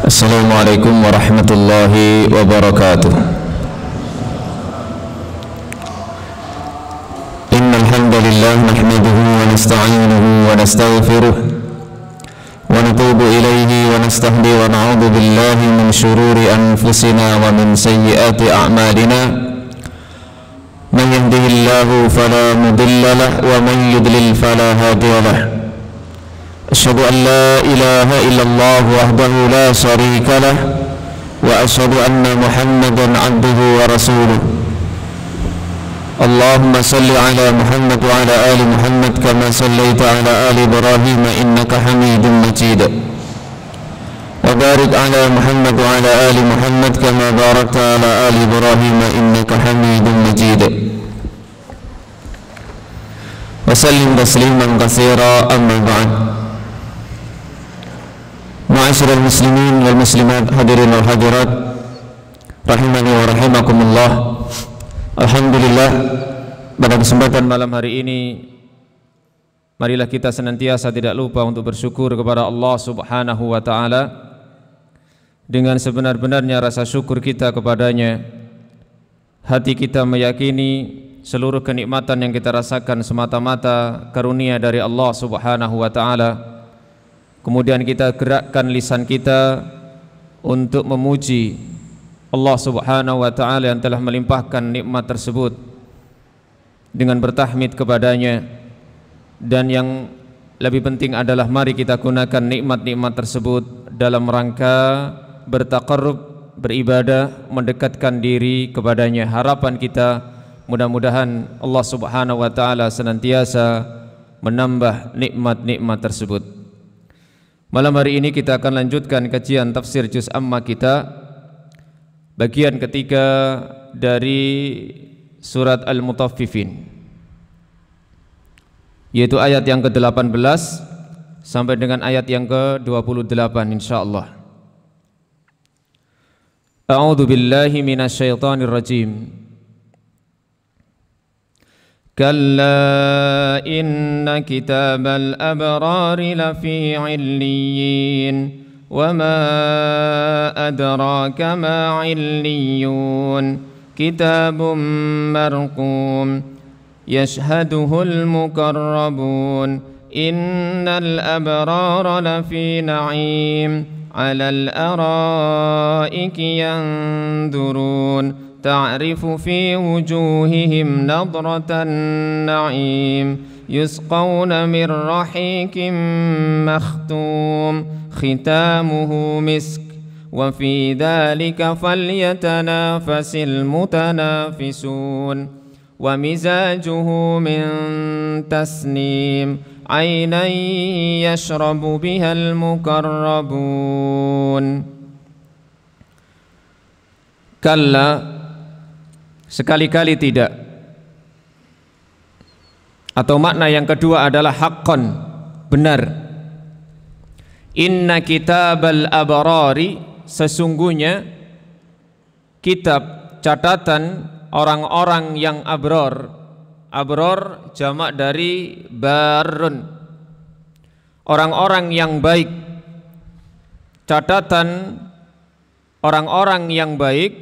Assalamualaikum warahmatullahi wabarakatuh. Innal hamdalillah nahmaduhu wa nasta'inuhu wa nastaghfiruh wa natubu ilayhi wa nastahdi wa na'udzu billahi min shururi anfusina wa min sayyiati a'malina. Man yahdihillahu fala mudilla lahu wa man yudlil fala hadiya lahu. أشهد أن لا إله إلا الله وحده لا شريك له وأشهد أن محمدا عبده ورسوله اللهم صل على محمد وعلى آل محمد كما صليت على آل إبراهيم إنك حميد مجيد وبارك على محمد وعلى آل محمد كما باركت على آل إبراهيم إنك حميد مجيد وسلم تسليما كثيرا أما بعد. Ma'asyiral muslimin wal muslimat, hadirin wal hadirat rahimani wa rahimakumullah. Alhamdulillah, pada kesempatan malam hari ini marilah kita senantiasa tidak lupa untuk bersyukur kepada Allah Subhanahu wa taala dengan sebenar-benarnya rasa syukur kita kepadanya. Hati kita meyakini seluruh kenikmatan yang kita rasakan semata-mata karunia dari Allah Subhanahu wa taala. Kemudian kita gerakkan lisan kita untuk memuji Allah Subhanahu wa taala yang telah melimpahkan nikmat tersebut dengan bertahmid kepadanya. Dan yang lebih penting adalah mari kita gunakan nikmat-nikmat tersebut dalam rangka bertaqarrub, beribadah, mendekatkan diri kepadanya. Harapan kita mudah-mudahan Allah Subhanahu wa taala senantiasa menambah nikmat-nikmat tersebut. Malam hari ini kita akan lanjutkan kajian tafsir juz amma kita, bagian ketiga dari surat Al-Mutaffifin, yaitu ayat yang ke-18 sampai dengan ayat yang ke-28 insyaallah. A'udzu billahi minasyaitonir rajim. كلا إن كتاب الأبرار لفي عليين وما أدراك ما عليون كتاب مرقوم يشهده المقربون إن الأبرار لفي نعيم على الأرائك ينظرون تعرف في وجوههم نضرة النعيم يسقون من رحيق مختوم ختامه مسك وفي ذلك فليتنافس المتنافسون ومزاجه من تسنيم عينا يشرب بها المقربون. كلا, sekali-kali tidak. Atau makna yang kedua adalah haqqan, benar. Inna kitabal abrari, sesungguhnya kitab, catatan orang-orang yang abror. Abror jamak dari barun, orang-orang yang baik. Catatan orang-orang yang baik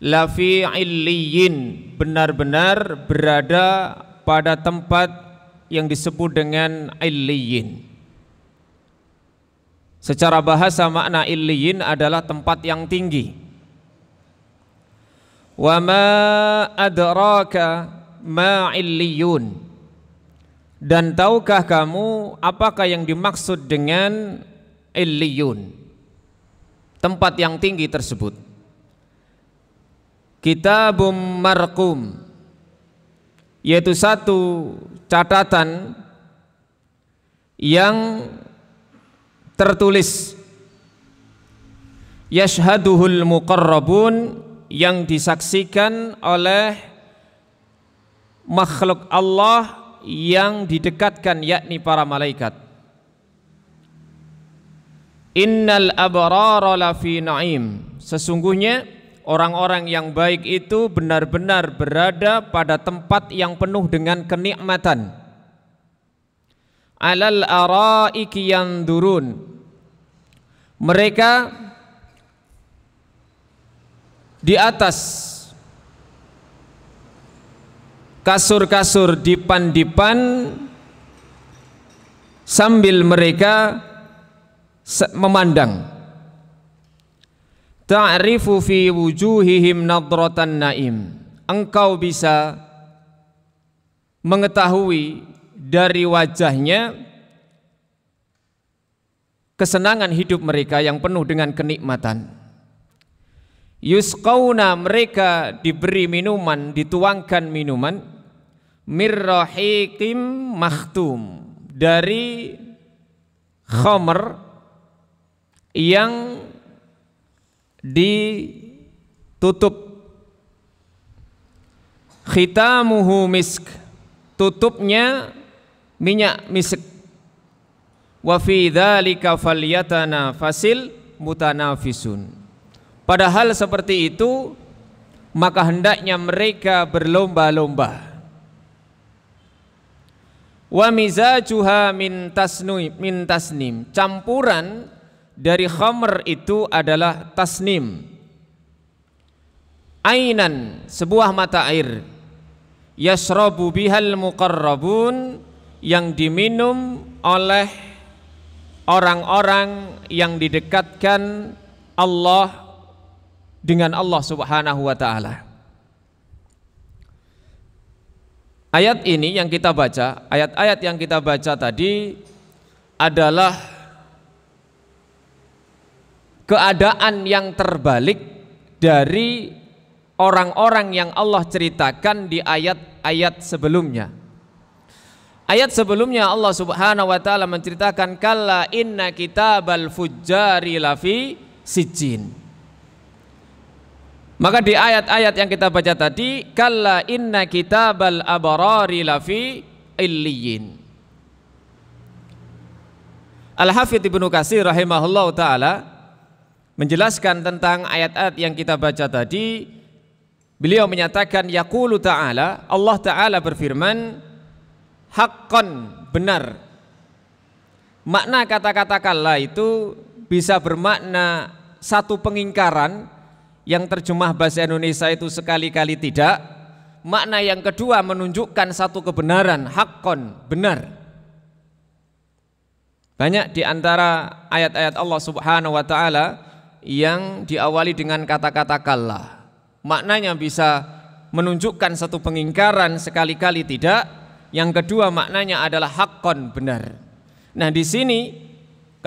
lafi illiyin, benar-benar berada pada tempat yang disebut dengan illiyin. Secara bahasa makna illiyin adalah tempat yang tinggi. Wa ma adraka ma illiyun, dan tahukah kamu apakah yang dimaksud dengan illiyun, tempat yang tinggi tersebut? Kitabum marqum, yaitu satu catatan yang tertulis. Yashhaduhul muqarrabun, yang disaksikan oleh makhluk Allah yang didekatkan, yakni para malaikat. Innal abrara lafi na'im, sesungguhnya orang-orang yang baik itu benar-benar berada pada tempat yang penuh dengan kenikmatan. Alal araiki yandurun, mereka di atas kasur-kasur dipan-dipan sambil mereka memandang. Ta'rifu fi wujuhihim nadratan naim. Engkau bisa mengetahui dari wajahnya kesenangan hidup mereka yang penuh dengan kenikmatan. Yusqauna, mereka diberi minuman, dituangkan minuman, mirrahiqim makhtum, dari khamr yang ditutup, khitamuhu misk, tutupnya minyak misk. Wa fi dzalika falyatanafasil mutanafisun. Padahal seperti itu maka hendaknya mereka berlomba-lomba. Wa mizajuha min tasnim, campuran dari khamr itu adalah tasnim. Ainan, sebuah mata air, yashrabu bihal muqarrabun, yang diminum oleh orang-orang yang didekatkan Allah dengan Allah Subhanahu wa ta'ala. Ayat ini yang kita baca, ayat-ayat yang kita baca tadi adalah keadaan yang terbalik dari orang-orang yang Allah ceritakan di ayat-ayat sebelumnya. Ayat sebelumnya Allah Subhanahu wa ta'ala menceritakan kalla inna kitabal fujjari lafi sijjin. Maka di ayat-ayat yang kita baca tadi kalla inna kitabal abrari lafi illiyin. Al-Hafidz Ibnu Katsir rahimahullah ta'ala menjelaskan tentang ayat-ayat yang kita baca tadi. Beliau menyatakan yaqulu ta'ala, Allah ta'ala berfirman, haqqan, benar. Makna kata-kata kalla itu bisa bermakna satu pengingkaran, yang terjemah bahasa Indonesia itu sekali-kali tidak. Makna yang kedua menunjukkan satu kebenaran, haqqan, benar. Banyak di antara ayat-ayat Allah Subhanahu wa ta'ala yang diawali dengan kata-kata kalla. Maknanya bisa menunjukkan satu pengingkaran, sekali-kali tidak. Yang kedua maknanya adalah haqqan, benar. Nah di sini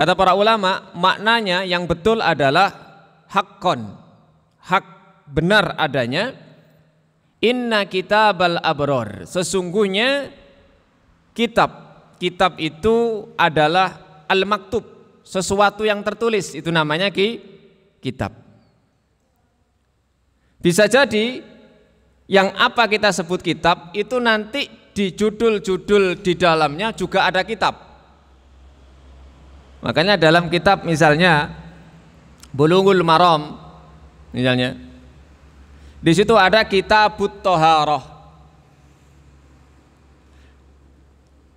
kata para ulama maknanya yang betul adalah haqqan, hak, benar adanya. Inna kitabal abror, sesungguhnya kitab itu adalah al-maktub, sesuatu yang tertulis, itu namanya kitab. Bisa jadi yang apa kita sebut kitab itu nanti di judul-judul di dalamnya juga ada kitab. Makanya dalam kitab misalnya Bulughul Maram misalnya, di situ ada Kitabut Thaharah.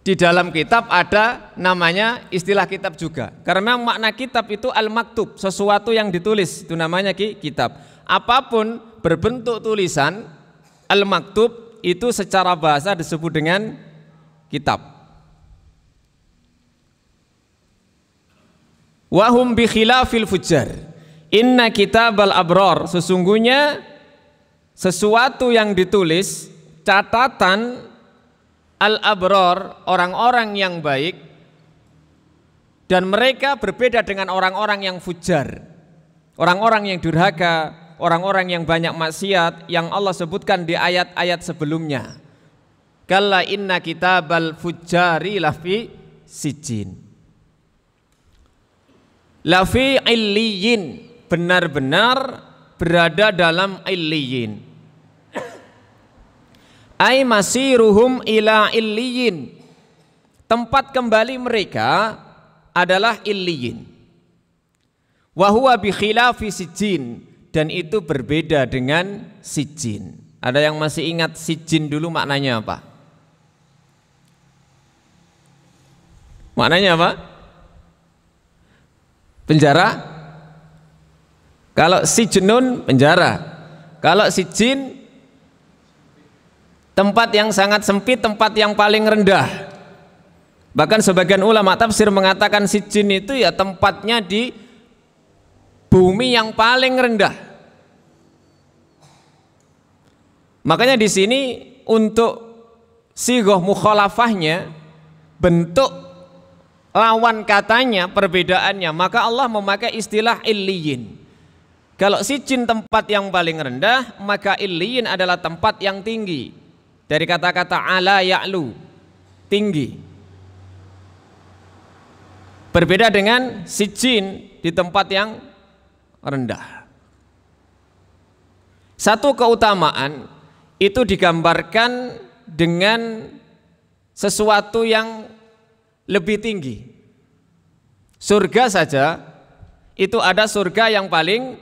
Di dalam kitab ada namanya istilah kitab juga. Karena memang makna kitab itu al-maktub, sesuatu yang ditulis, itu namanya kitab. Apapun berbentuk tulisan, al-maktub itu secara bahasa disebut dengan kitab. Wahum bi khilafil fujjar. Inna kitabal abror, sesungguhnya sesuatu yang ditulis, catatan al-abror, orang-orang yang baik, dan mereka berbeda dengan orang-orang yang fujar, orang-orang yang durhaka, orang-orang yang banyak maksiat yang Allah sebutkan di ayat-ayat sebelumnya. Kalla inna kitabal fujjari lafi sijjin, lafi illiyin, benar-benar berada dalam illiyin. Ai masiruhum ila illiyin, tempat kembali mereka adalah illiyin. Wa huwa bi khilafi sijjin, dan itu berbeda dengan sijjin. Ada yang masih ingat sijjin dulu maknanya apa? Maknanya apa? Penjara. Kalau sijnun penjara, Kalau sijjin tempat yang sangat sempit, tempat yang paling rendah. Bahkan sebagian ulama tafsir mengatakan sijjin itu ya tempatnya di bumi yang paling rendah. Makanya di sini untuk sighah mukhalafahnya, bentuk lawan katanya, perbedaannya, maka Allah memakai istilah illiyin. Kalau sijjin tempat yang paling rendah, maka illiyin adalah tempat yang tinggi. Dari kata-kata ala ya'lu, tinggi. Berbeda dengan sijjin di tempat yang rendah. Satu keutamaan itu digambarkan dengan sesuatu yang lebih tinggi. Surga saja itu ada surga yang paling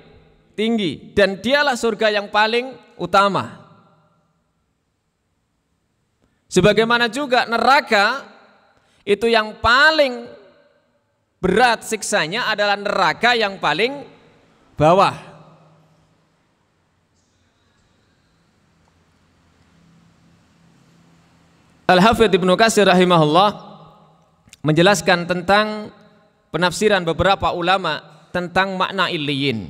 tinggi, dan dialah surga yang paling utama. Sebagaimana juga neraka itu yang paling berat siksanya adalah neraka yang paling bawah. Al-Hafidz Ibnu Katsir rahimahullah menjelaskan tentang penafsiran beberapa ulama tentang makna illiyin.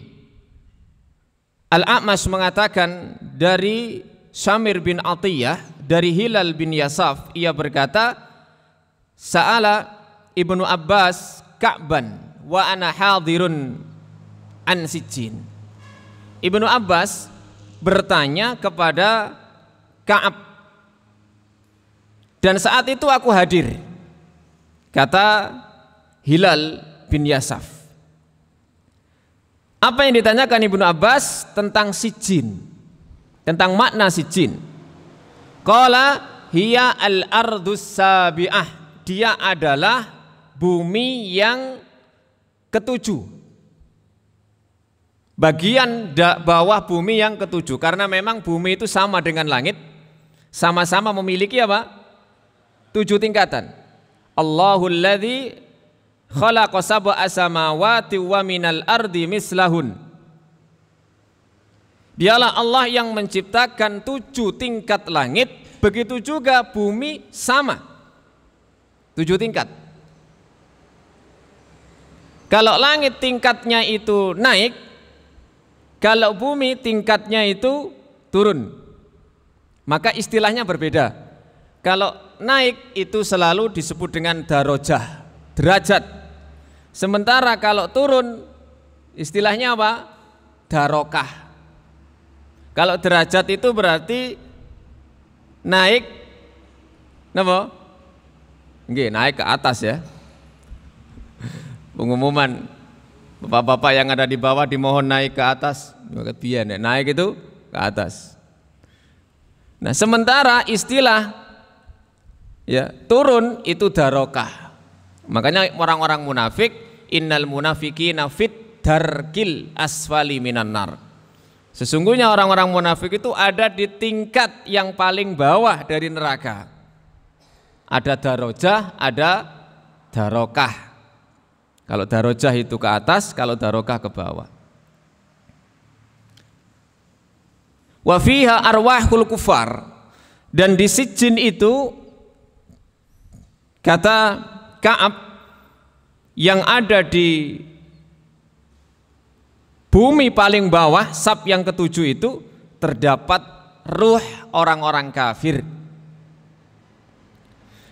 Al-A'mash mengatakan dari Syamir bin Atiyah, dari Hilal bin Yasaf, ia berkata, Sa'ala Ibnu Abbas Ka'ban wa ana hadirun an sijjin. Ibnu Abbas bertanya kepada Ka'ab, dan saat itu aku hadir. Kata Hilal bin Yasaf. Apa yang ditanyakan Ibnu Abbas tentang sijjin, tentang makna sijjin? Qala hiya al-ardus sabi'ah. Dia adalah bumi yang ketujuh. Bagian bawah bumi yang ketujuh. Karena memang bumi itu sama dengan langit, sama-sama memiliki apa? 7 tingkatan. Allahul ladzi khalaqa sab'a samawati wa minal ardi mislahun. Dialah Allah yang menciptakan 7 tingkat langit, begitu juga bumi sama 7 tingkat. Kalau langit tingkatnya itu naik, kalau bumi tingkatnya itu turun, maka istilahnya berbeda. Kalau naik itu selalu disebut dengan darajah, derajat. Sementara kalau turun istilahnya apa? Darokah. Kalau derajat itu berarti naik, napa? Nggih, naik ke atas ya. Pengumuman bapak-bapak yang ada di bawah dimohon naik ke atas. Naik itu ke atas. Nah, sementara istilah ya turun itu darokah. Makanya orang-orang munafik, innal munafiqina fit darkil asfali minan nar. Sesungguhnya orang-orang munafik itu ada di tingkat yang paling bawah dari neraka. Ada darajah, ada darokah. Kalau darajah itu ke atas, kalau darokah ke bawah. Wa fiha arwahul kufar. Dan di sijjin itu kata Ka'ab, yang ada di bumi paling bawah, sab yang ketujuh itu terdapat ruh orang-orang kafir.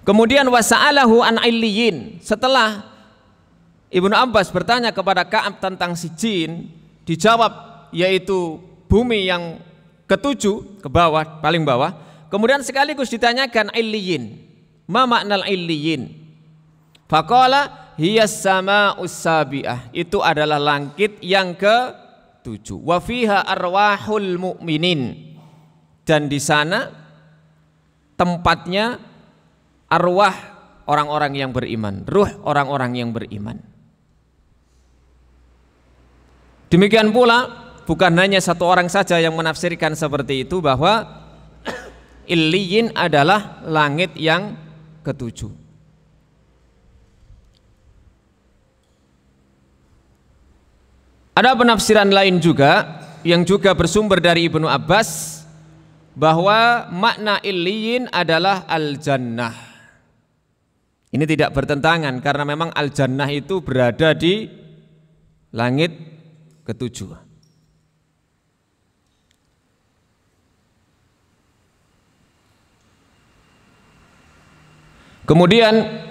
Kemudian wasa'alahu an illiyin. Setelah Ibnu Abbas bertanya kepada Ka'ab tentang sijjin, dijawab yaitu bumi yang ketujuh, ke bawah, paling bawah. Kemudian sekaligus ditanyakan illiyin. Ma maknal illiyin? Faqala hiyas sama'us sabi'ah. Itu adalah langit yang ke-7. Wa fiha arwahul mu'minin. Dan di sana tempatnya arwah orang-orang yang beriman, ruh orang-orang yang beriman. Demikian pula bukan hanya satu orang saja yang menafsirkan seperti itu, bahwa illiyin adalah langit yang ke-7. Ada penafsiran lain juga yang juga bersumber dari Ibnu Abbas bahwa makna illiyin adalah al-jannah. Ini tidak bertentangan karena memang al-jannah itu berada di langit ketujuh. Kemudian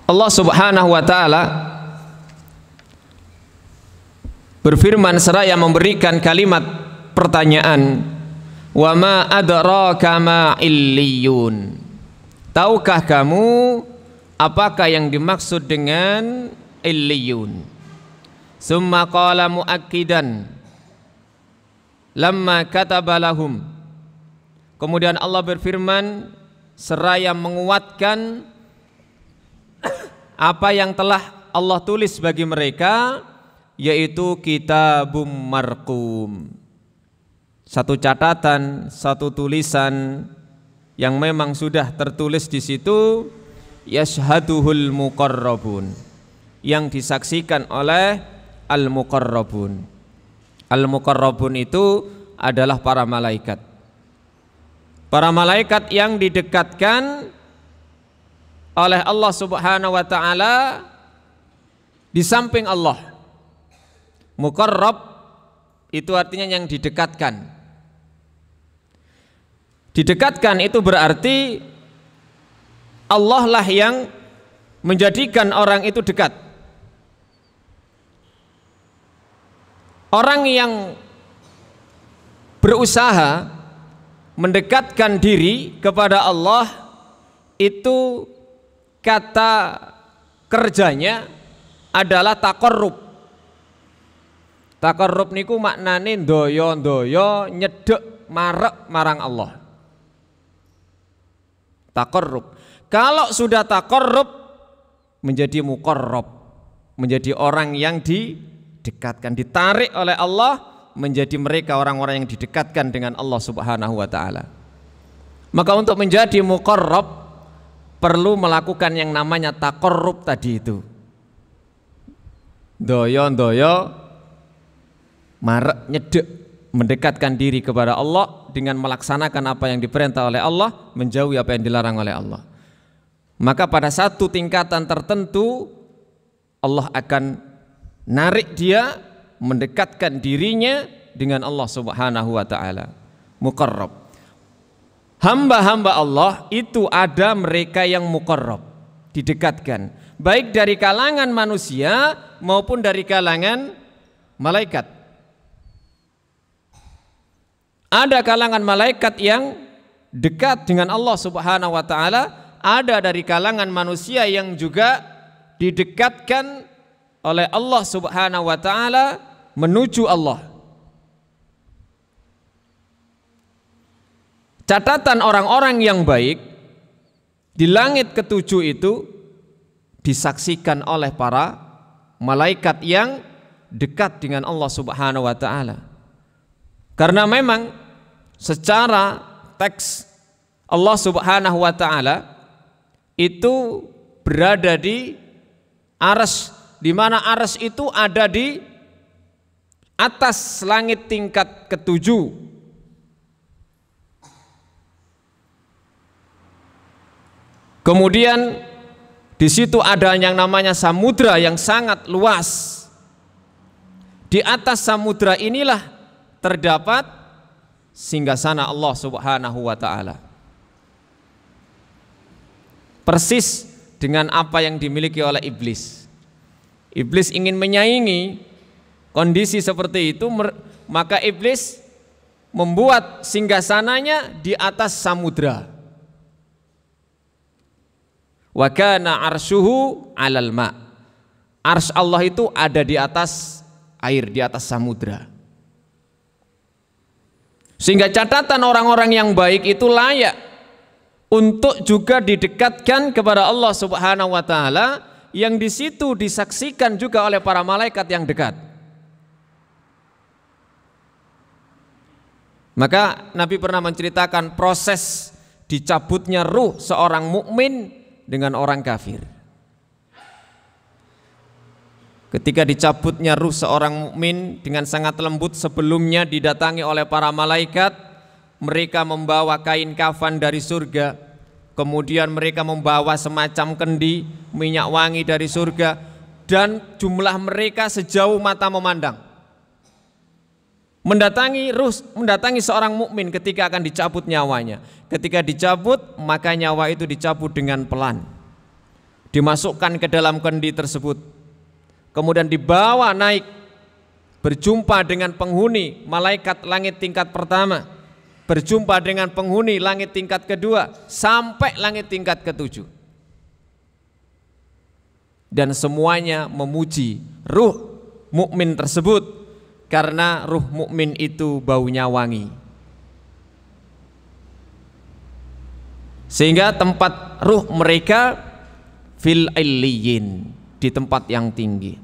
Allah Subhanahu wa taala berfirman seraya memberikan kalimat pertanyaan, wa ma adraka ma illiyun. Tahukah kamu apakah yang dimaksud dengan illiyun? Summa qala muakkidan lamma kataba lahum. Kemudian Allah berfirman seraya menguatkan apa yang telah Allah tulis bagi mereka, yaitu kitabum marqum, satu catatan, satu tulisan yang memang sudah tertulis di situ, yashhaduhul muqarrabun, yang disaksikan oleh al-muqarrabun. Al-muqarrabun itu adalah para malaikat. Para malaikat yang didekatkan oleh Allah Subhanahu wa taala di samping Allah. Muqarrab itu artinya yang didekatkan. Didekatkan itu berarti Allah lah yang menjadikan orang itu dekat. Orang yang berusaha mendekatkan diri kepada Allah itu kata kerjanya adalah taqarrub. Taqarrub niku maknane ndoyo-ndoyo nyedek marek marang Allah. Taqarrub. Kalau sudah taqarrub menjadi muqarrab, menjadi orang yang didekatkan, ditarik oleh Allah menjadi mereka orang-orang yang didekatkan dengan Allah Subhanahu wa taala. Maka untuk menjadi muqarrab perlu melakukan yang namanya taqarrub tadi itu. Ndoyo-ndoyo marek nyedek, mendekatkan diri kepada Allah dengan melaksanakan apa yang diperintah oleh Allah, menjauhi apa yang dilarang oleh Allah. Maka pada satu tingkatan tertentu Allah akan narik dia, mendekatkan dirinya dengan Allah Subhanahu wa taala. Muqarrab. Hamba-hamba Allah itu ada mereka yang muqarrab, didekatkan, baik dari kalangan manusia maupun dari kalangan malaikat. Ada kalangan malaikat yang dekat dengan Allah Subhanahu wa taala, ada dari kalangan manusia yang juga didekatkan oleh Allah Subhanahu wa taala menuju Allah. Catatan orang-orang yang baik di langit ketujuh itu disaksikan oleh para malaikat yang dekat dengan Allah Subhanahu wa taala. Karena memang secara teks Allah Subhanahu wa taala itu berada di arsy, di mana arsy itu ada di atas langit tingkat ketujuh. Kemudian di situ ada yang namanya samudra yang sangat luas. Di atas samudra inilah terdapat singgasana Allah Subhanahu wa taala. Persis dengan apa yang dimiliki oleh iblis. Iblis ingin menyaingi kondisi seperti itu, maka iblis membuat singgasananya di atas samudra. Wa kana arsyuhu 'alal ma. Arsy Allah itu ada di atas air, di atas samudra. Sehingga catatan orang-orang yang baik itu layak untuk juga didekatkan kepada Allah Subhanahu wa taala, yang di situ disaksikan juga oleh para malaikat yang dekat. Maka Nabi pernah menceritakan proses dicabutnya ruh seorang mukmin dengan orang kafir. ketika dicabutnya ruh seorang mukmin dengan sangat lembut, sebelumnya didatangi oleh para malaikat. Mereka membawa kain kafan dari surga, kemudian mereka membawa semacam kendi, minyak wangi dari surga, dan jumlah mereka sejauh mata memandang. Mendatangi seorang mukmin ketika akan dicabut nyawanya. Ketika dicabut, maka nyawa itu dicabut dengan pelan, dimasukkan ke dalam kendi tersebut, kemudian dibawa naik, berjumpa dengan penghuni malaikat langit tingkat pertama, berjumpa dengan penghuni langit tingkat kedua, sampai langit tingkat ketujuh. Dan semuanya memuji ruh mukmin tersebut, karena ruh mukmin itu baunya wangi. Sehingga tempat ruh mereka fil illiyin, di tempat yang tinggi.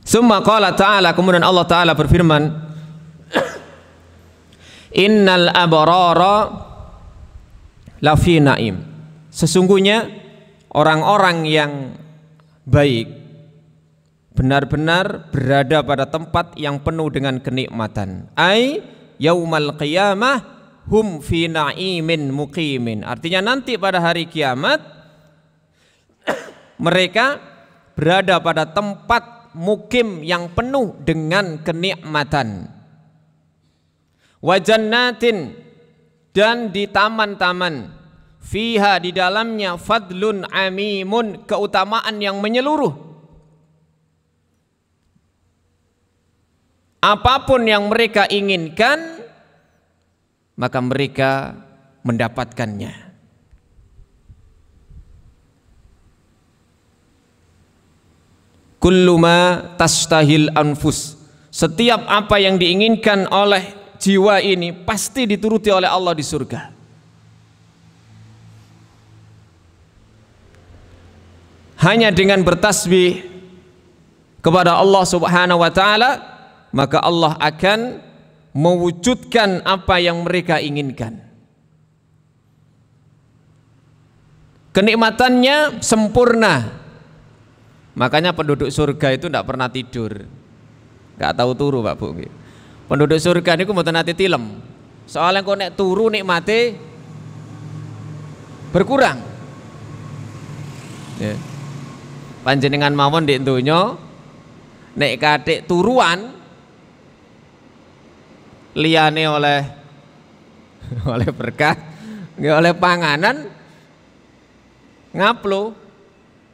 Summa qala ta'ala, kemudian Allah Ta'ala berfirman, innal abrara lafi naim. Sesungguhnya orang-orang yang baik benar-benar berada pada tempat yang penuh dengan kenikmatan. Ai yaumal qiyamah hum fi na'imin muqimin. Artinya nanti pada hari kiamat mereka berada pada tempat mukim yang penuh dengan kenikmatan. Wa jannatin, dan di taman-taman, fiha, di dalamnya, fadlun amimun, keutamaan yang menyeluruh. Apapun yang mereka inginkan, maka mereka mendapatkannya. Kullu ma tastahil anfus, setiap apa yang diinginkan oleh jiwa ini pasti dituruti oleh Allah di surga. Hanya dengan bertasbih kepada Allah Subhanahu wa taala, maka Allah akan mewujudkan apa yang mereka inginkan. Kenikmatannya sempurna. Makanya penduduk surga itu tidak pernah tidur, nggak tahu turu, Pak Bu. Penduduk surga ini mboten nate tilem. Soalnya kok nek turu nikmate berkurang. Ya. Panjenengan mawon di donya nek kathik turuan liyane oleh berkah, nggih oleh panganan, ngaplo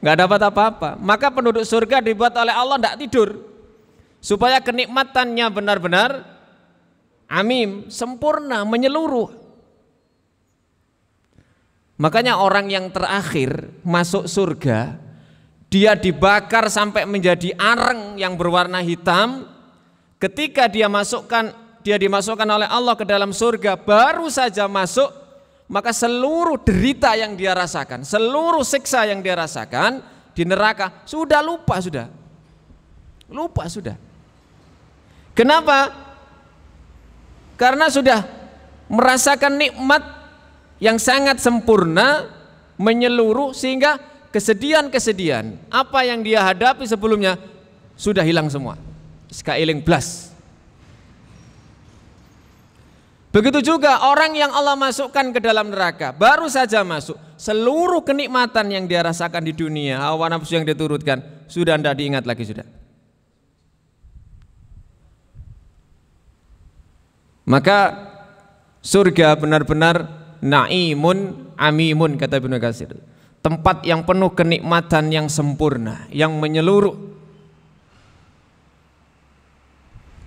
nggak dapat apa-apa. Maka penduduk surga dibuat oleh Allah tidak tidur, supaya kenikmatannya benar-benar amim, sempurna, menyeluruh. Makanya orang yang terakhir masuk surga, dia dibakar sampai menjadi areng yang berwarna hitam. Ketika dia dimasukkan oleh Allah ke dalam surga, baru saja masuk, maka seluruh derita yang dia rasakan, seluruh siksa yang dia rasakan di neraka sudah lupa. Kenapa? Karena sudah merasakan nikmat yang sangat sempurna, menyeluruh, sehingga kesedihan-kesedihan apa yang dia hadapi sebelumnya sudah hilang semua. Sekailing blas. Begitu juga orang yang Allah masukkan ke dalam neraka, baru saja masuk, seluruh kenikmatan yang dia rasakan di dunia, hawa nafsu yang diturutkan, sudah tidak diingat lagi sudah. Maka surga benar-benar naimun amimun, kata Ibnu Katsir. Tempat yang penuh kenikmatan yang sempurna, yang menyeluruh.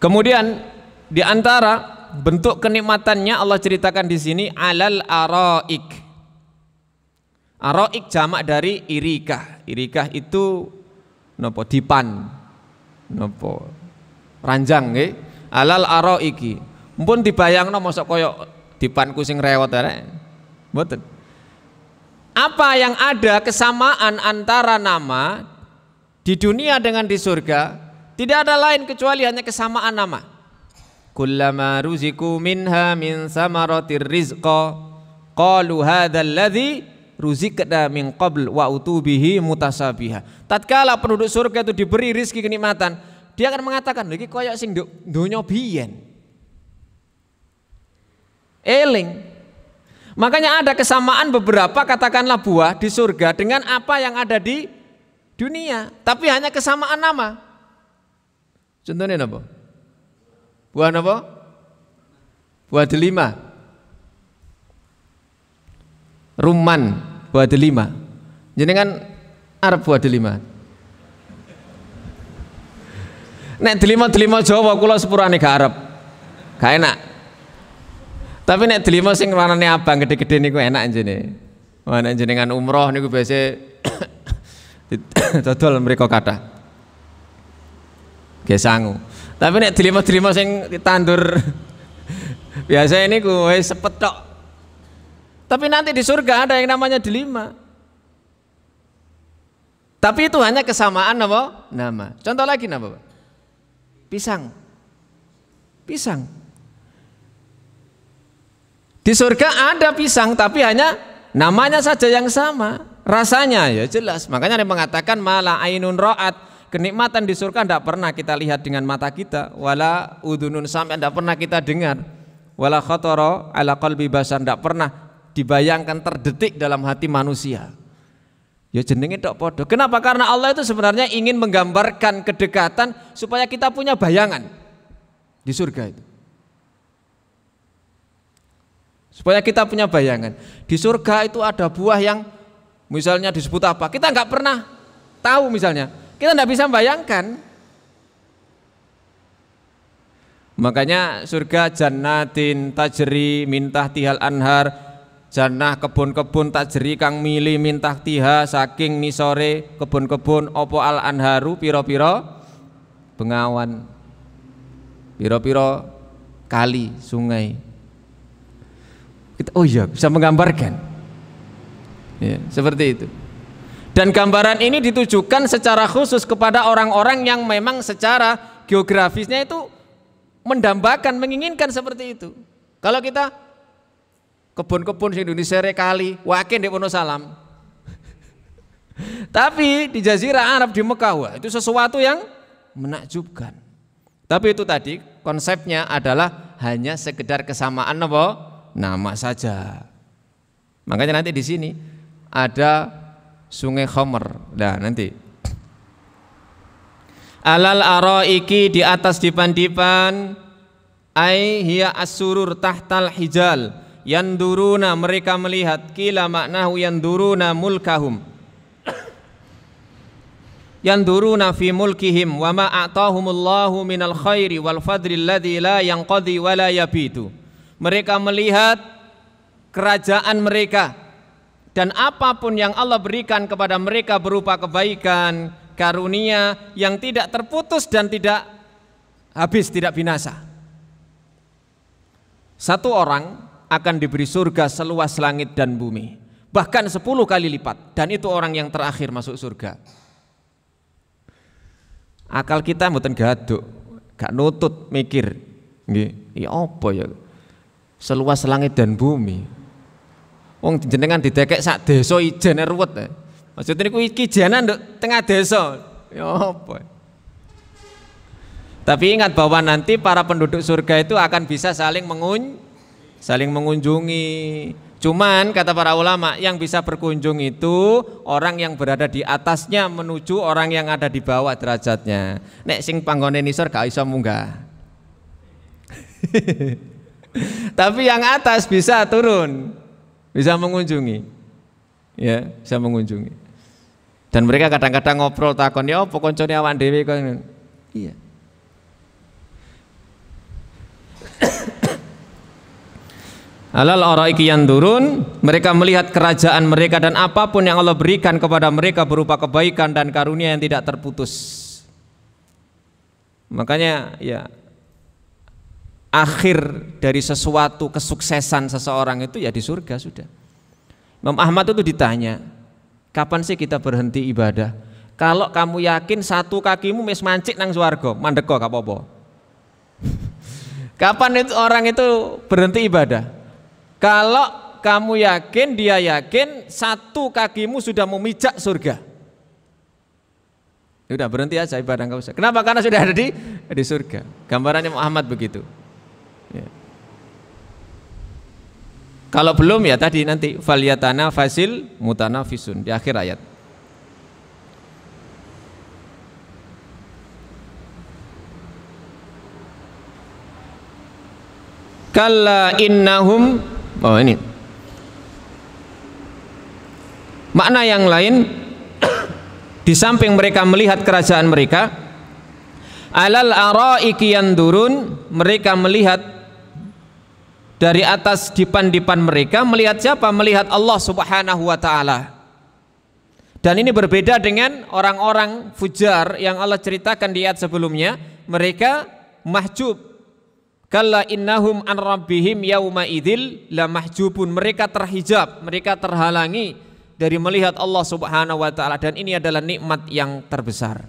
Kemudian di antara bentuk kenikmatannya Allah ceritakan di sini alal araik. Araik jamak dari irikah. Irikah itu nopo dipan, nopo ranjang nggih. Alal araiki. Mumpun dibayangno mosok koyo dipanku sing rewot arek. Mboten. Apa yang ada kesamaan antara nama di dunia dengan di surga, tidak ada lain kecuali hanya kesamaan nama. Kullama ruziku minha min samaratir rizqa qalu hadzal ladzi ruzikna min qabl wa utubihi mutasabiha. Tatkala penduduk surga itu diberi rizki kenikmatan, dia akan mengatakan, iki koyo sing donya biyen. Eling. Makanya ada kesamaan beberapa katakanlah buah di surga dengan apa yang ada di dunia, tapi hanya kesamaan nama. Contohnya apa? Buah apa? Buah delima. Rumman, buah delima. Jenengan arep buah delima. Nek delima Jawa kula sepurane gak arep. Gak enak. Tapi nek delima sing warnane abang gede-gede niku enak jenenge. Wah nek jenengan umroh niku biasa dodol mriko kathah. Nggih sangu. Tapi nek delima sing ditandur biasa ini gue sepet tok. Tapi nanti di surga ada yang namanya delima. Tapi itu hanya kesamaan apa? Nama. Contoh lagi apa, Pak? Pisang. Pisang. Di surga ada pisang tapi hanya namanya saja yang sama. Rasanya ya jelas. Makanya dia mengatakan mala ainun ra'at. Kenikmatan di surga tidak pernah kita lihat dengan mata kita. Wala udunun sampai tidak pernah kita dengar. Wala khatara ala qalbi basar, tidak pernah dibayangkan terdetik dalam hati manusia. Ya jenenge tok podo. Kenapa? Karena Allah itu sebenarnya ingin menggambarkan kedekatan supaya kita punya bayangan di surga itu. Supaya kita punya bayangan. Di surga itu ada buah yang misalnya disebut apa? Kita nggak pernah tahu misalnya. Kita nggak bisa membayangkan. Makanya surga jannatin tajri min tahtihal anhar. Jannah kebun-kebun tajri kang mili min tahtiha saking nisore kebun-kebun opo al anharu piro-piro bengawan. Piro-piro kali, sungai. Oh iya, bisa menggambarkan ya, seperti itu. Dan gambaran ini ditujukan secara khusus kepada orang-orang yang memang secara geografisnya itu mendambakan, menginginkan seperti itu. Kalau kita kebun-kebun di Indonesia kali, wakin di Wonosalam. Tapi di Jazirah Arab di Mekah, wah, itu sesuatu yang menakjubkan. Tapi itu tadi konsepnya adalah hanya sekedar kesamaan apa? Nama saja. Makanya nanti di sini ada Sungai Khomer. Nah, nanti alal araiki di atas dipan-dipan, ai hiya as-surur tahtal hijal, yanduruna mereka melihat, kila maknahu yanduruna mulkahum, yanduruna fi mulkihim wa ma a'tahumullahu minal khairi wal fadli alladzi la yanqadi wa la yabitu. Mereka melihat kerajaan mereka dan apapun yang Allah berikan kepada mereka berupa kebaikan, karunia yang tidak terputus dan tidak habis, tidak binasa. Satu orang akan diberi surga seluas langit dan bumi, bahkan 10 kali lipat, dan itu orang yang terakhir masuk surga. Akal kita mboten gaduk, gak nutut mikir, nggih, ya apa ya? Seluas langit dan bumi. Wong jenengan didekek sak desa ijen ruwet. Maksudnya niku ijenan nduk tengah desa. Ya apa? Tapi ingat bahwa nanti para penduduk surga itu akan bisa saling mengunjungi. Cuman kata para ulama, yang bisa berkunjung itu orang yang berada di atasnya menuju orang yang ada di bawah derajatnya. Nek sing panggone nisor gak iso munggah. Tapi yang atas bisa turun, bisa mengunjungi, ya, bisa mengunjungi. Dan mereka kadang-kadang ngobrol takon, ya apa koncone awak dhewe kok. Iya. Alal araiki yandurun, mereka melihat kerajaan mereka dan apapun yang Allah berikan kepada mereka berupa kebaikan dan karunia yang tidak terputus. Makanya ya, akhir dari sesuatu kesuksesan seseorang itu ya di surga sudah. Imam Ahmad itu ditanya, kapan sih kita berhenti ibadah? Kalau kamu yakin satu kakimu wis mancik nang swarga, mandeka gak apa-apa. Kapan itu orang itu berhenti ibadah? Kalau kamu yakin, dia yakin, satu kakimu sudah memijak surga. Udah berhenti aja ibadah, enggak usah. Kenapa? Karena sudah ada di surga. Gambarannya Muhammad begitu. Ya. Kalau belum ya tadi nanti falyatana fasil mutanafisun di akhir ayat. Kalla innahum, oh ini makna yang lain, di samping mereka melihat kerajaan mereka, alal araiki yandurun, mereka melihat dari atas dipan-dipan mereka. Melihat siapa? Melihat Allah Subhanahu wa ta'ala. Dan ini berbeda dengan orang-orang fujar yang Allah ceritakan di ayat sebelumnya. Mereka mahjub. Kalla innahum an rabbihim yauma idzil la mahjubun, mereka terhijab, mereka terhalangi dari melihat Allah Subhanahu wa taala, dan ini adalah nikmat yang terbesar.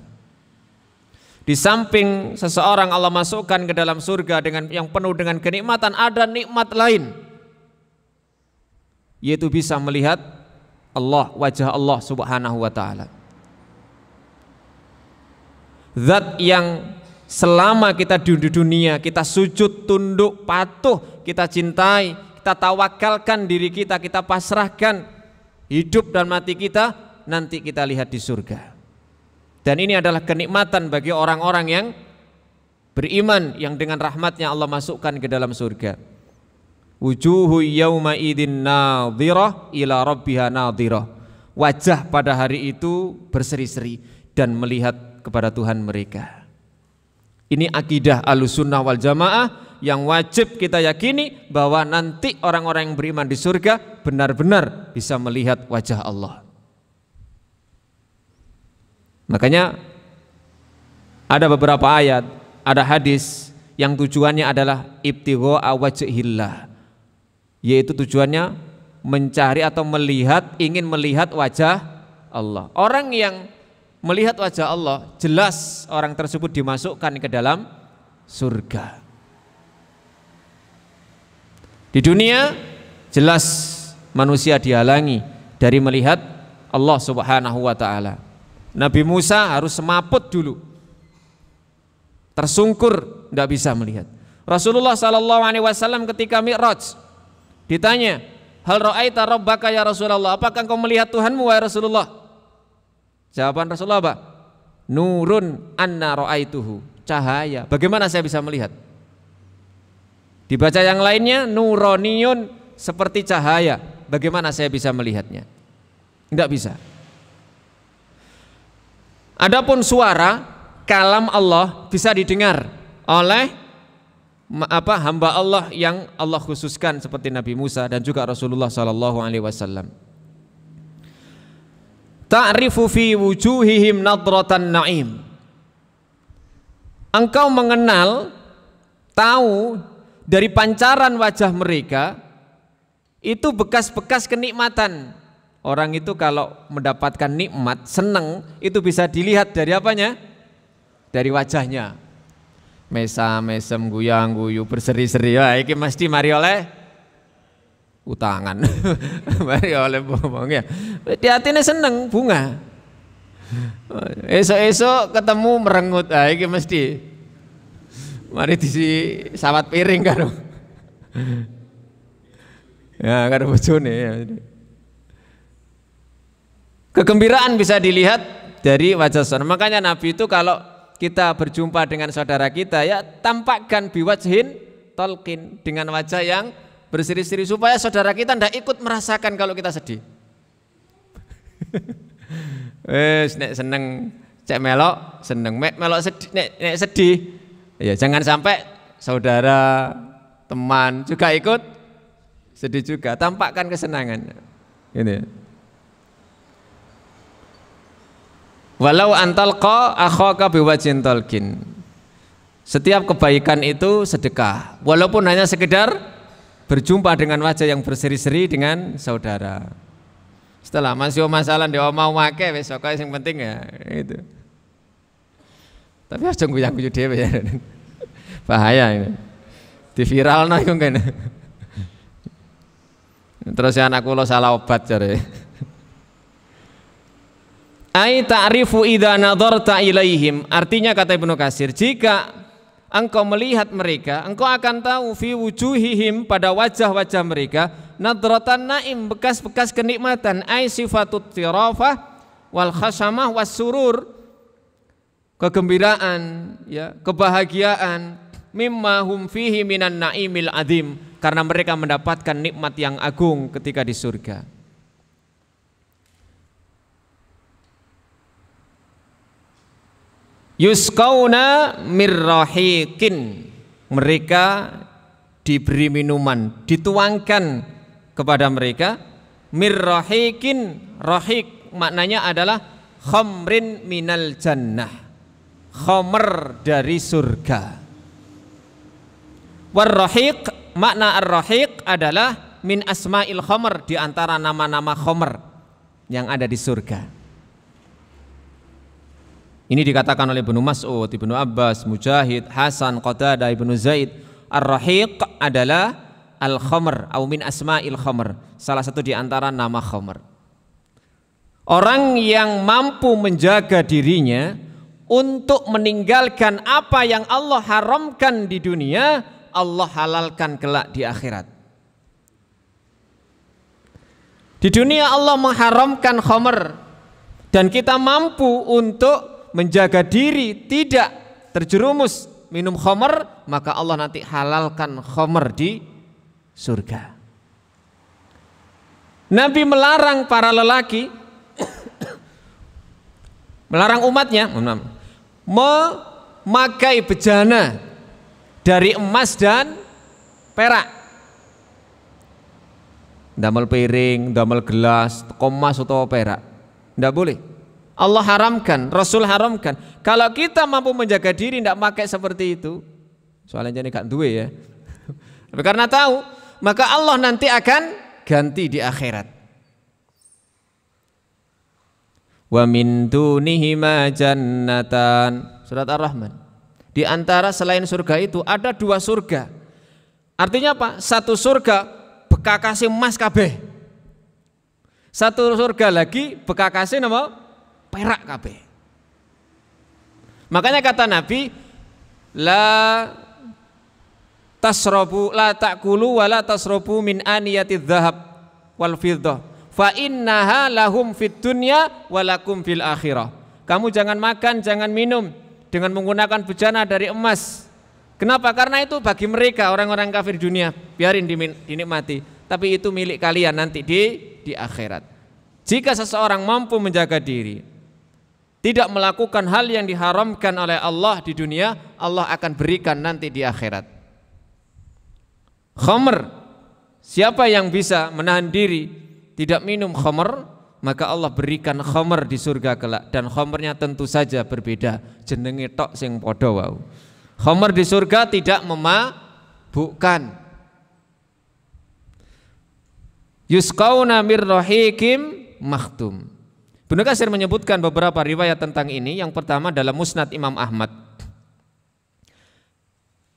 Di samping seseorang Allah masukkan ke dalam surga dengan yang penuh dengan kenikmatan, ada nikmat lain, yaitu bisa melihat Allah, wajah Allah Subhanahu wa taala. Zat yang selama kita di dunia kita sujud, tunduk, patuh, kita cintai, kita tawakalkan diri kita, kita pasrahkan hidup dan mati kita, nanti kita lihat di surga. Dan ini adalah kenikmatan bagi orang-orang yang beriman, yang dengan rahmatnya Allah masukkan ke dalam surga. Wujuhu yawma idin nadhirah ila rabbiha nadhirah. Wajah pada hari itu berseri-seri dan melihat kepada Tuhan mereka. Ini akidah Ahlussunnah wal Jamaah yang wajib kita yakini, bahwa nanti orang-orang yang beriman di surga benar-benar bisa melihat wajah Allah. Makanya ada beberapa ayat, ada hadis yang tujuannya adalah ibtigha wajhillah, yaitu tujuannya mencari atau melihat, ingin melihat wajah Allah. Orang yang melihat wajah Allah, jelas orang tersebut dimasukkan ke dalam surga. Di dunia jelas manusia dihalangi dari melihat Allah Subhanahu wa ta'ala. Nabi Musa harus semaput dulu, tersungkur, tidak bisa melihat. Rasulullah SAW ketika Mi'raj ditanya, hal ra'aita rabbaka ya Rasulullah, apakah engkau melihat Tuhanmu wahai Rasulullah? Jawaban Rasulullah apa? Nurun anna ra'aituhu, cahaya, bagaimana saya bisa melihat? Dibaca yang lainnya, nuroniyun, seperti cahaya, bagaimana saya bisa melihatnya? Tidak bisa. Adapun suara kalam Allah bisa didengar oleh hamba Allah yang Allah khususkan seperti Nabi Musa dan juga Rasulullah SAW. Ta'rifu fi wujuhihim nadratan na'im. Engkau mengenal, tahu dari pancaran wajah mereka itu bekas-bekas kenikmatan. Orang itu kalau mendapatkan nikmat, senang, itu bisa dilihat dari apanya? Dari wajahnya. Mesam-mesem, guyang-guyu, berseri-seri, wah iki mesti mari oleh utangan. Mari oleh bohong ya. Di hatinya seneng, bunga. Esok-esok ketemu merengut, iki mesti mari disi sawat piring karo. Ya karo bojone ya. Kegembiraan bisa dilihat dari wajah saudara. Makanya Nabi itu kalau kita berjumpa dengan saudara kita, ya tampakkan biwajhin talqin, dengan wajah yang berseri-seri, supaya saudara kita tidak ikut merasakan kalau kita sedih. Wes nek seneng cek melok, seneng melok sedih, nek sedih, ya jangan sampai saudara, teman juga ikut sedih juga. Tampakkan kesenangan. Ini. Walau antalqa akhaka biwajhin talqin. Setiap kebaikan itu sedekah, walaupun hanya sekedar berjumpa dengan wajah yang berseri-seri dengan saudara. Setelah masih masalah dia mau make wis pokoke sing penting ya itu. Tapi aja guyang-guyu dhewe ya. Bahaya ini. Di viralno iku kene. Terus ya anak kula salah obat jare. Ai ta'rifu idza nadarta ilaihim, artinya kata Ibnu Katsir, jika engkau melihat mereka, engkau akan tahu fi wujuhihim, pada wajah-wajah mereka, nadratan naim, bekas-bekas kenikmatan, ai sifatut tirafah wal khasamah was surur, kegembiraan, ya, kebahagiaan, mimma hum fihi minan naimil adzim, karena mereka mendapatkan nikmat yang agung ketika di surga. Yusqauna mirrahiqin, mereka diberi minuman, dituangkan kepada mereka mirrahiqin. Rahiq maknanya adalah khamrin minal jannah, khamr dari surga. Warrahiq, makna ar-rahiq adalah min asma'il khamr, di antara nama-nama khamr yang ada di surga. Ini dikatakan oleh Ibnu Mas'ud, Ibnu Abbas, Mujahid, Hasan, Qatadah, Ibnu Zaid. Ar-rahiq adalah al-khamr atau min asma'il khamr, salah satu di antara nama khamr. Orang yang mampu menjaga dirinya untuk meninggalkan apa yang Allah haramkan di dunia, Allah halalkan kelak di akhirat. Di dunia Allah mengharamkan khamr dan kita mampu untuk menjaga diri tidak terjerumus minum khamr, maka Allah nanti halalkan khamr di surga. Nabi melarang para lelaki melarang umatnya memakai bejana dari emas dan perak, damel piring, damel gelas, emas atau perak, tidak boleh. Allah haramkan, Rasul haramkan. Kalau kita mampu menjaga diri tidak pakai seperti itu, soalnya jadi gak duwe ya. Tapi karena tahu, maka Allah nanti akan ganti di akhirat. Wa min dunihima jannatan, surat Ar-Rahman. Di antara selain surga itu ada dua surga. Artinya apa? Satu surga bekakase emas kabeh. Satu surga lagi bekakase napa? Perak kabeh. Makanya kata Nabi, la tasrobu la ta'kulu wa la tasrobu min aniyati dzahab wal fiddah fa innaha lahum fid dunya wa lakum fil akhirah. Kamu jangan makan, jangan minum dengan menggunakan bejana dari emas. Kenapa? Karena itu bagi mereka orang-orang kafir dunia, biarin dinikmati, tapi itu milik kalian nanti di akhirat. Jika seseorang mampu menjaga diri, tidak melakukan hal yang diharamkan oleh Allah di dunia, Allah akan berikan nanti di akhirat. Khamr, siapa yang bisa menahan diri tidak minum khamr, maka Allah berikan khamr di surga kelak. Dan khamrnya tentu saja berbeda, jenenge tok sing padha wau. Khamr di surga tidak memabukkan. Yusqauna mir rahiqim makhtum. Ibnu Katsir menyebutkan beberapa riwayat tentang ini. Yang pertama dalam Musnad Imam Ahmad